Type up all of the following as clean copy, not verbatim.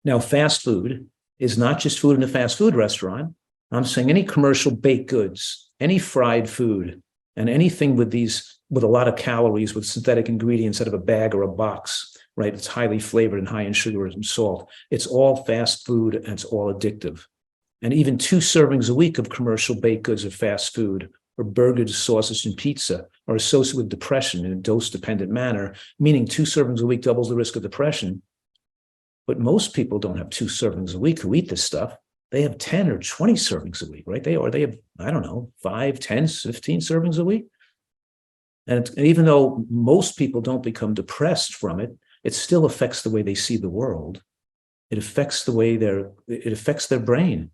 Now, fast food is not just food in a fast food restaurant. I'm saying any commercial baked goods, any fried food, and anything with a lot of calories, with synthetic ingredients out of a bag or a box, right? It's highly flavored and high in sugar and salt. It's all fast food and it's all addictive. And even 2 servings a week of commercial baked goods or fast food or burgers, sausage, and pizza are associated with depression in a dose-dependent manner, meaning 2 servings a week doubles the risk of depression. But most people don't have 2 servings a week who eat this stuff. They have 10 or 20 servings a week, right? They have, I don't know, 5, 10, 15 servings a week. And even though most people don't become depressed from it, it still affects the way they see the world. It affects the way it affects their brain.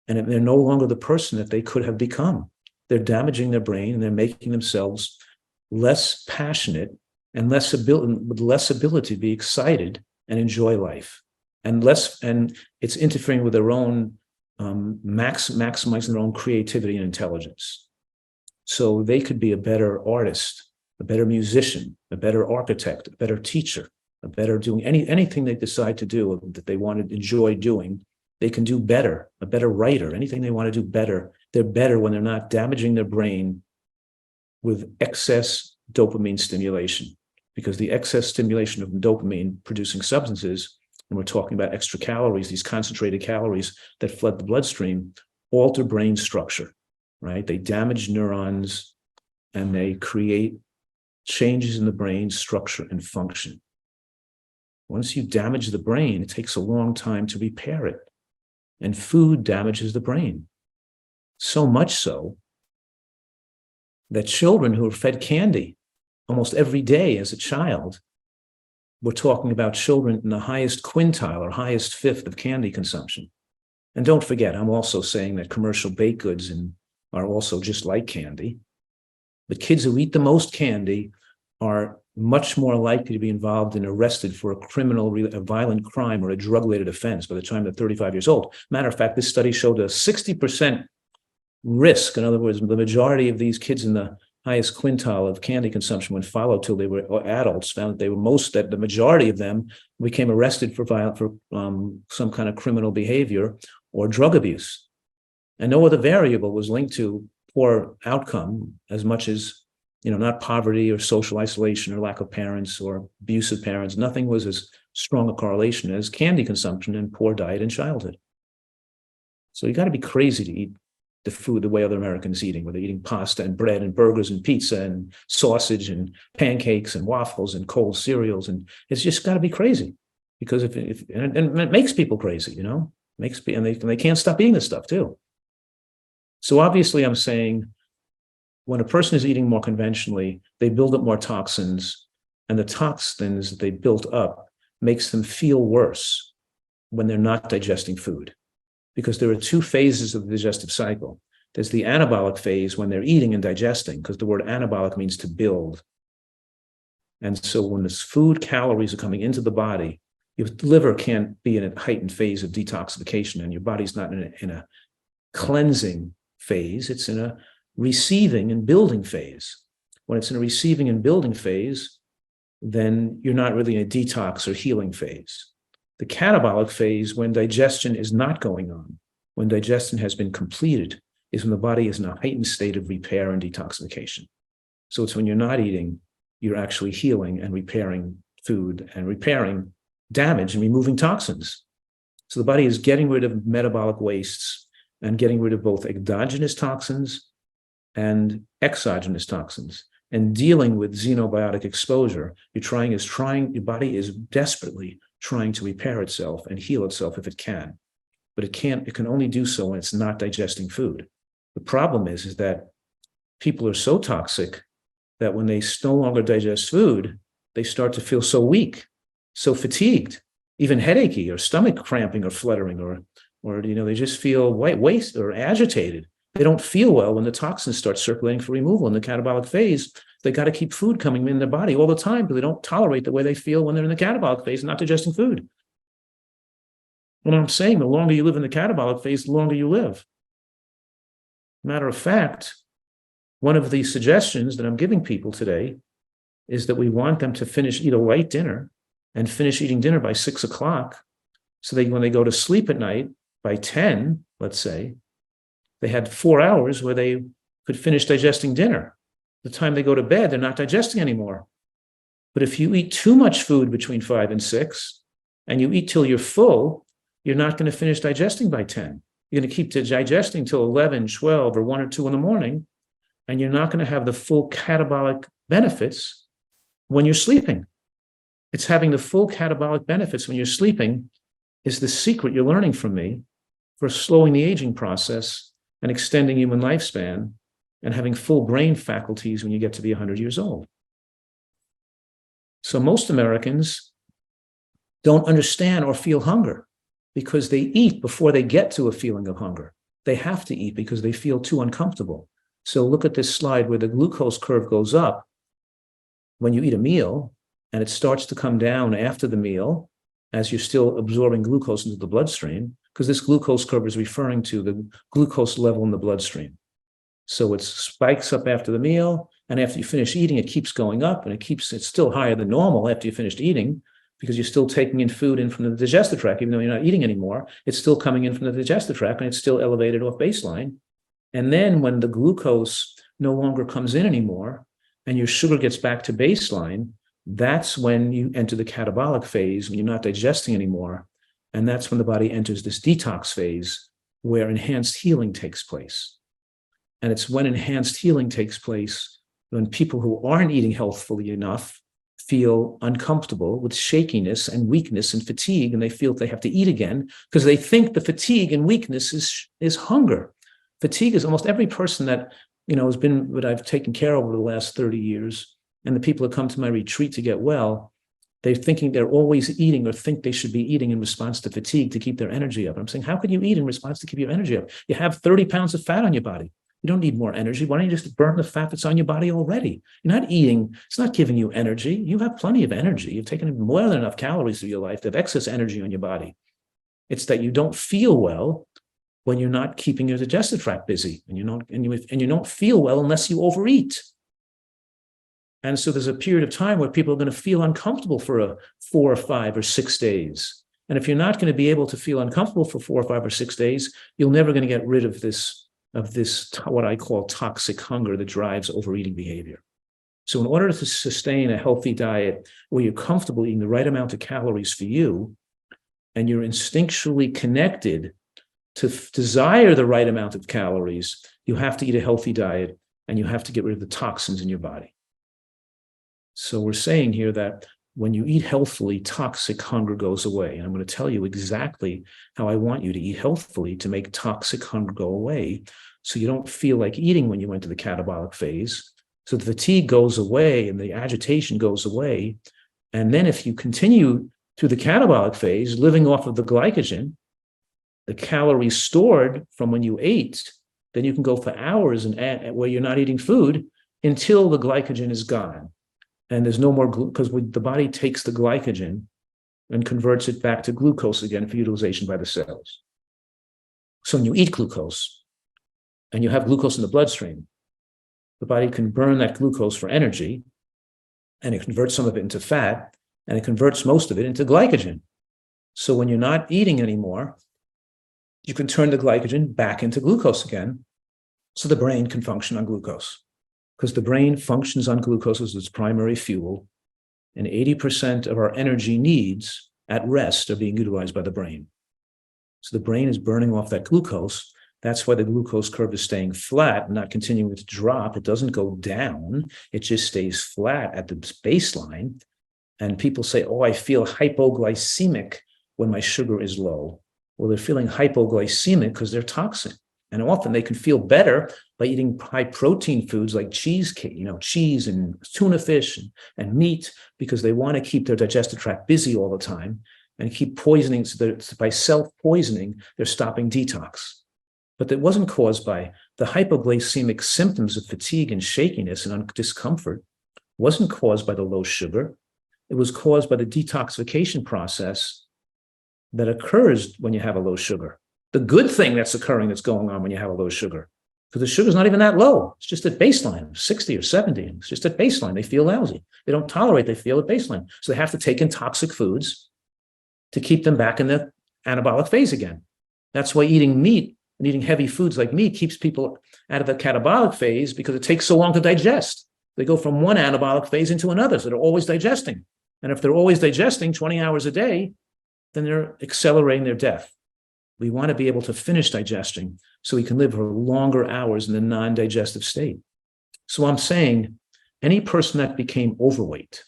And they're no longer the person that they could have become. They're damaging their brain and they're making themselves less passionate and with less ability to be excited and enjoy life. And it's interfering with their own maximizing their own creativity and intelligence. So they could be a better artist, a better musician, a better architect, a better teacher, a better doing anything they decide to do that they want to enjoy doing. They can do better, a better writer, anything they want to do better. They're better when they're not damaging their brain with excess dopamine stimulation, because the excess stimulation of dopamine producing substances, and we're talking about extra calories, these concentrated calories that flood the bloodstream, alter brain structure, right? They damage neurons and they create changes in the brain structure and function. Once you damage the brain, it takes a long time to repair it. And food damages the brain. So much so that children who are fed candy almost every day as a child, we're talking about children in the highest quintile or highest fifth of candy consumption. And don't forget, I'm also saying that commercial baked goods are also just like candy. The kids who eat the most candy are much more likely to be involved and arrested for a violent crime or a drug-related offense by the time they're 35 years old. Matter of fact, this study showed a 60% risk. In other words, the majority of these kids in the highest quintile of candy consumption, when followed till they were adults, found that the majority of them became arrested for some kind of criminal behavior or drug abuse. And no other variable was linked to poor outcome as much as, not poverty or social isolation or lack of parents or abusive parents. Nothing was as strong a correlation as candy consumption and poor diet in childhood. So you got to be crazy to eat the food the way other Americans eating, where they're eating pasta and bread and burgers and pizza and sausage and pancakes and waffles and cold cereals. And it's just got to be crazy, because and it makes people crazy, and they can't stop eating this stuff too. So obviously I'm saying, when a person is eating more conventionally, they build up more toxins, and the toxins that they built up makes them feel worse when they're not digesting food. Because there are 2 phases of the digestive cycle. There's the anabolic phase when they're eating and digesting, because the word anabolic means to build. And so when this food calories are coming into the body, your liver can't be in a heightened phase of detoxification, and your body's not in a cleansing phase. It's in a receiving and building phase. When it's in a receiving and building phase, then you're not really in a detox or healing phase. The catabolic phase, when digestion is not going on, when digestion has been completed, is when the body is in a heightened state of repair and detoxification. So it's when you're not eating, you're actually healing and repairing food and repairing damage and removing toxins. So the body is getting rid of metabolic wastes and getting rid of both endogenous toxins and exogenous toxins, and dealing with xenobiotic exposure. Your body is desperately trying to repair itself and heal itself if it can, but it can only do so when it's not digesting food. The problem is that people are so toxic that when they no longer digest food, they start to feel so weak, so fatigued, even headachy or stomach cramping or fluttering, or they just feel waste or agitated. They don't feel well when the toxins start circulating for removal in the catabolic phase. They got to keep food coming in their body all the time, because they don't tolerate the way they feel when they're in the catabolic phase and not digesting food. What I'm saying, the longer you live in the catabolic phase, the longer you live. Matter of fact, one of the suggestions that I'm giving people today is that we want them to eat a light dinner and finish eating dinner by 6 o'clock, So when they go to sleep at night by 10, let's say, they had 4 hours where they could finish digesting dinner. The time they go to bed, they're not digesting anymore. But if you eat too much food between 5 and 6, and you eat till you're full, you're not going to finish digesting by 10. You're going to keep digesting till 11, 12, or 1 or 2 in the morning, and you're not going to have the full catabolic benefits when you're sleeping. It's having the full catabolic benefits when you're sleeping is the secret you're learning from me for slowing the aging process and extending human lifespan and having full brain faculties when you get to be 100 years old. So most Americans don't understand or feel hunger because they eat before they get to a feeling of hunger. They have to eat because they feel too uncomfortable. So look at this slide where the glucose curve goes up when you eat a meal, and it starts to come down after the meal as you're still absorbing glucose into the bloodstream, because this glucose curve is referring to the glucose level in the bloodstream. So it spikes up after the meal, and after you finish eating, it keeps going up, and it's still higher than normal after you finished eating, because you're still taking in food in from the digestive tract, even though you're not eating anymore. It's still coming in from the digestive tract, and it's still elevated off baseline. And then when the glucose no longer comes in anymore, and your sugar gets back to baseline, that's when you enter the catabolic phase, when you're not digesting anymore. And that's when the body enters this detox phase where enhanced healing takes place. And it's when enhanced healing takes place when people who aren't eating healthfully enough feel uncomfortable with shakiness and weakness and fatigue, and they feel they have to eat again because they think the fatigue and weakness is hunger. Fatigue is almost every person that that I've taken care of over the last 30 years, and the people that come to my retreat to get well, they're thinking they're always eating or think they should be eating in response to fatigue to keep their energy up. I'm saying, how can you eat in response to keep your energy up? You have 30 pounds of fat on your body. You don't need more energy. Why don't you just burn the fat that's on your body already? You're not eating. It's not giving you energy. You have plenty of energy. You've taken more than enough calories through your life to have excess energy on your body. It's that you don't feel well when you're not keeping your digestive tract busy, and you don't feel well unless you overeat. And so there's a period of time where people are going to feel uncomfortable for 4 or 5 or 6 days. And if you're not going to be able to feel uncomfortable for 4 or 5 or 6 days, you're never going to get rid of this what I call toxic hunger that drives overeating behavior. So in order to sustain a healthy diet where you're comfortable eating the right amount of calories for you, and you're instinctually connected to desire the right amount of calories, you have to eat a healthy diet, and you have to get rid of the toxins in your body. So we're saying here that when you eat healthfully, toxic hunger goes away. And I'm going to tell you exactly how I want you to eat healthfully to make toxic hunger go away, so you don't feel like eating when you enter the catabolic phase. So the fatigue goes away and the agitation goes away. And then if you continue through the catabolic phase, living off of the glycogen, the calories stored from when you ate, then you can go for hours where you're not eating food until the glycogen is gone. And there's no more, because the body takes the glycogen and converts it back to glucose again for utilization by the cells. So when you eat glucose and you have glucose in the bloodstream, the body can burn that glucose for energy, and it converts some of it into fat, and it converts most of it into glycogen. So when you're not eating anymore, you can turn the glycogen back into glucose again, so the brain can function on glucose. Because the brain functions on glucose as its primary fuel, and 80% of our energy needs at rest are being utilized by the brain. So the brain is burning off that glucose. That's why the glucose curve is staying flat and not continuing to drop. It doesn't go down. It just stays flat at the baseline. And people say, oh, I feel hypoglycemic when my sugar is low. Well, they're feeling hypoglycemic because they're toxin. And often they can feel better by eating high protein foods like cheese and tuna fish and meat, because they want to keep their digestive tract busy all the time and keep poisoning. So by self-poisoning, they're stopping detox. But that wasn't caused by the hypoglycemic symptoms of fatigue and shakiness and discomfort. Wasn't caused by the low sugar. It was caused by the detoxification process that occurs when you have a low sugar. The good thing that's going on when you have a low sugar, because the sugar's not even that low. It's just at baseline, 60 or 70. It's just at baseline. They feel lousy. They don't tolerate, they feel at baseline. So they have to take in toxic foods to keep them back in the anabolic phase again. That's why eating meat and eating heavy foods like meat keeps people out of the catabolic phase, because it takes so long to digest. They go from one anabolic phase into another, so they're always digesting. And if they're always digesting 20 hours a day, then they're accelerating their death. We want to be able to finish digesting so we can live for longer hours in the non-digestive state. So I'm saying any person that became overweight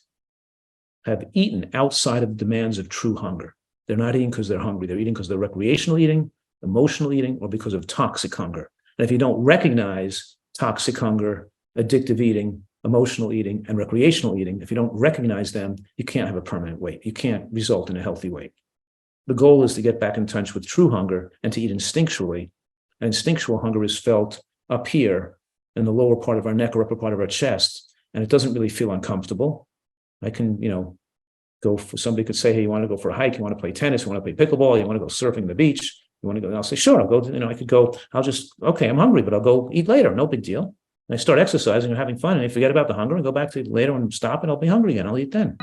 have eaten outside of the demands of true hunger. They're not eating because they're hungry. They're eating because they're recreational eating, emotional eating, or because of toxic hunger. And if you don't recognize toxic hunger, addictive eating, emotional eating, and recreational eating, if you don't recognize them, you can't have a permanent weight. You can't result in a healthy weight. The goal is to get back in touch with true hunger and to eat instinctually. And instinctual hunger is felt up here in the lower part of our neck or upper part of our chest, and it doesn't really feel uncomfortable. I can, go for, somebody could say, hey, you want to go for a hike? You want to play tennis? You want to play pickleball? You want to go surfing on the beach? You want to go? And I'll say, sure, I'll go. I could go. Okay, I'm hungry, but I'll go eat later. No big deal. And I start exercising or having fun, and I forget about the hunger and go back to later and stop, and I'll be hungry again. I'll eat then.